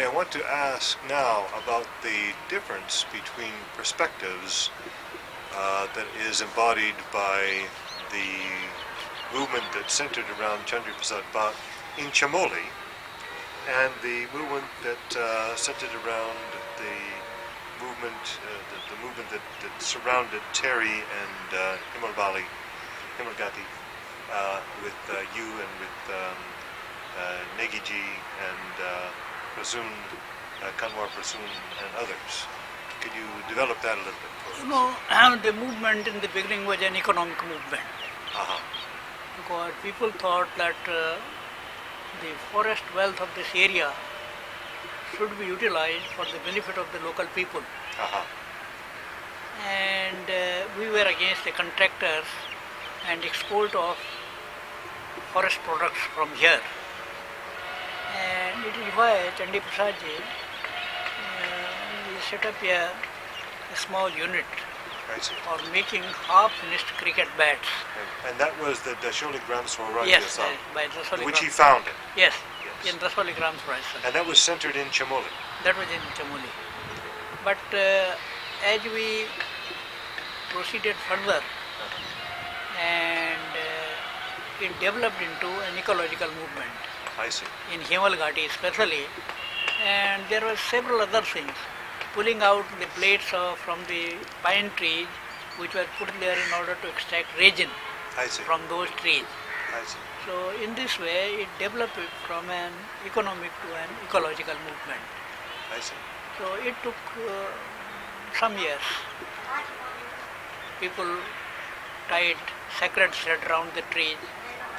Okay, I want to ask now about the difference between perspectives that is embodied by the movement that centered around Chandra Prasad Bhat in Chamoli and the movement that centered around the movement, the movement that surrounded Terry and Himal Gati, with you and with Negiji and Prasoon, Kanwar Prasoon and others. Could you develop that a little bit for us? You know, the movement in the beginning was an economic movement. Because people thought that the forest wealth of this area should be utilized for the benefit of the local people. And we were against the contractors and export of forest products from here. And it is why Chandi Prasad ji set up a small unit for making half-finished cricket bats. And that was the Dasholi Gram Swaraj, yes, by Dasoli which he founded. Yes, in Dasoli Gram Swaraj. And that was centered in Chamoli. That was in Chamoli. But as we proceeded further, and it developed into an ecological movement. I see. In Himal Ghati especially, and there were several other things. Pulling out the blades from the pine trees, which were put there in order to extract resin from those trees. I see. So in this way, it developed from an economic to an ecological movement. I see. So it took some years. People tied sacred thread around the trees.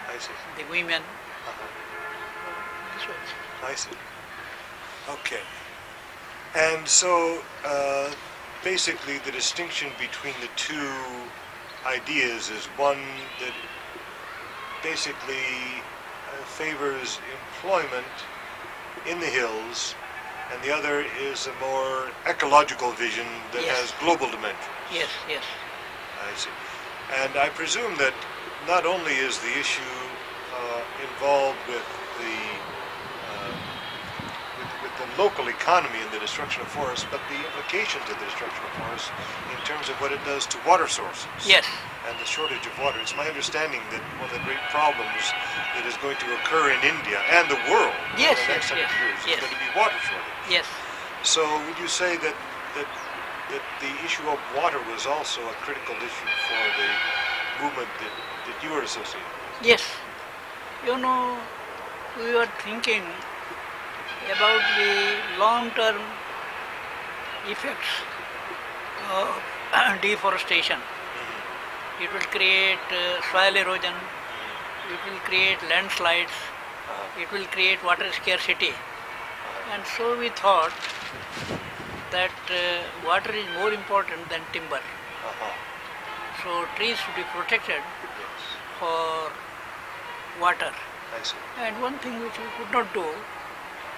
I see. The women. So, this was. I see. Okay. And so, basically, the distinction between the two ideas is one that basically favors employment in the hills, and the other is a more ecological vision that has global dimensions. Yes, yes. I see. And I presume that not only is the issue involved with the local economy and the destruction of forests, but the implications of the destruction of forests in terms of what it does to water sources. Yes. And the shortage of water. It's my understanding that one of the great problems that is going to occur in India and the world in the next 100 years is going to be water shortage. Yes. So would you say that the issue of water was also a critical issue for the movement that you were associated with? Yes. You know, we were thinking about the long-term effects of deforestation. It will create soil erosion, it will create landslides, it will create water scarcity. And so we thought that water is more important than timber. So trees should be protected for water. And one thing which we could not do,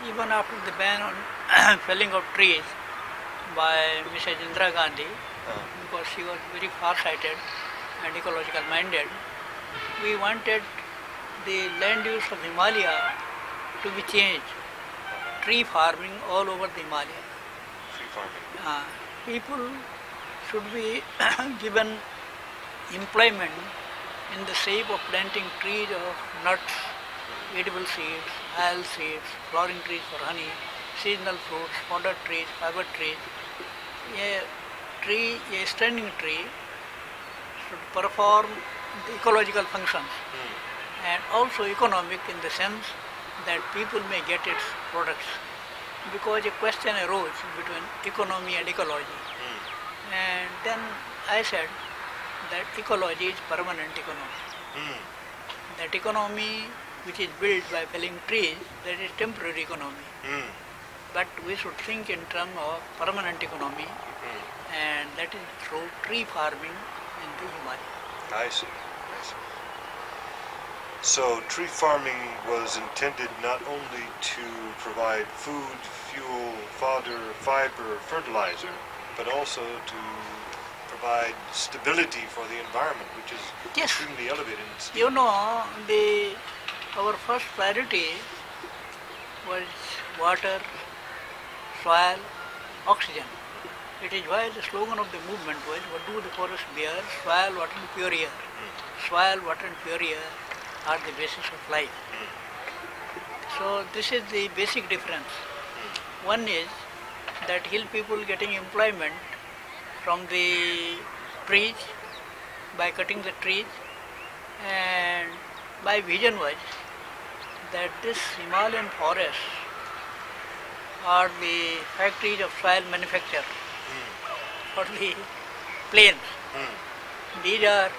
even after the ban on felling of trees by Mrs. Indira Gandhi, because she was very far-sighted and ecological minded, we wanted the land use of Himalaya to be changed. Tree farming all over the Himalaya. Tree farming. People should be given employment in the shape of planting trees of nuts, edible seeds, oil seeds, flowering trees for honey, seasonal fruits, fodder trees, fiber trees. A standing tree should perform the ecological functions and also economic in the sense that people may get its products. Because a question arose between economy and ecology. And then I said that ecology is permanent economy. That economy which is built by felling trees, that is temporary economy. But we should think in terms of permanent economy, and that is through tree farming in the Himalaya. I see. So tree farming was intended not only to provide food, fuel, fodder, fiber, fertilizer, but also to provide stability for the environment, which is extremely elevated in scale. You know, our first priority was water, soil, oxygen. It is why the slogan of the movement was, what do the forest bear? Soil, water and pure air. Soil, water and pure air are the basis of life. So this is the basic difference. One is that hill people getting employment from the trees by cutting the trees, and my vision was that this Himalayan forests are the factories of soil manufacture for the plains. These are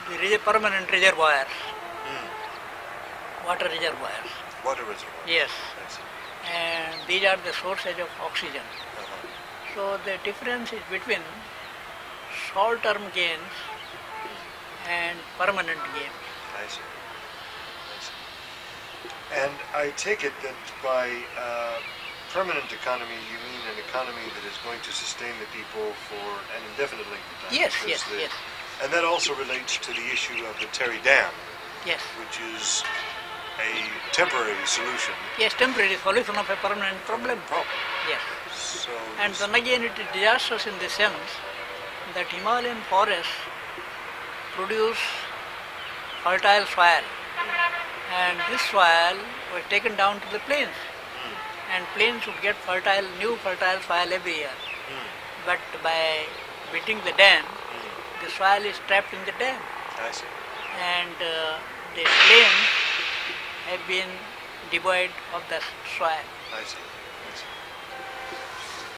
the permanent reservoirs, water reservoirs. Water reservoir. Yes. And these are the sources of oxygen. So the difference is between short-term gains and permanent gains. I see. And I take it that by permanent economy, you mean an economy that is going to sustain the people for an indefinite length of time. Yes, because yes. And that also relates to the issue of the Terry Dam, Yes. which is a temporary solution. Yes, temporary solution of a permanent problem. Yes. So And then again it is disastrous in the sense that Himalayan forests produce fertile soil, and this soil was taken down to the plains, and plains would get new fertile soil every year. But by building the dam, the soil is trapped in the dam, I see. and the plains have been devoid of the soil. I see.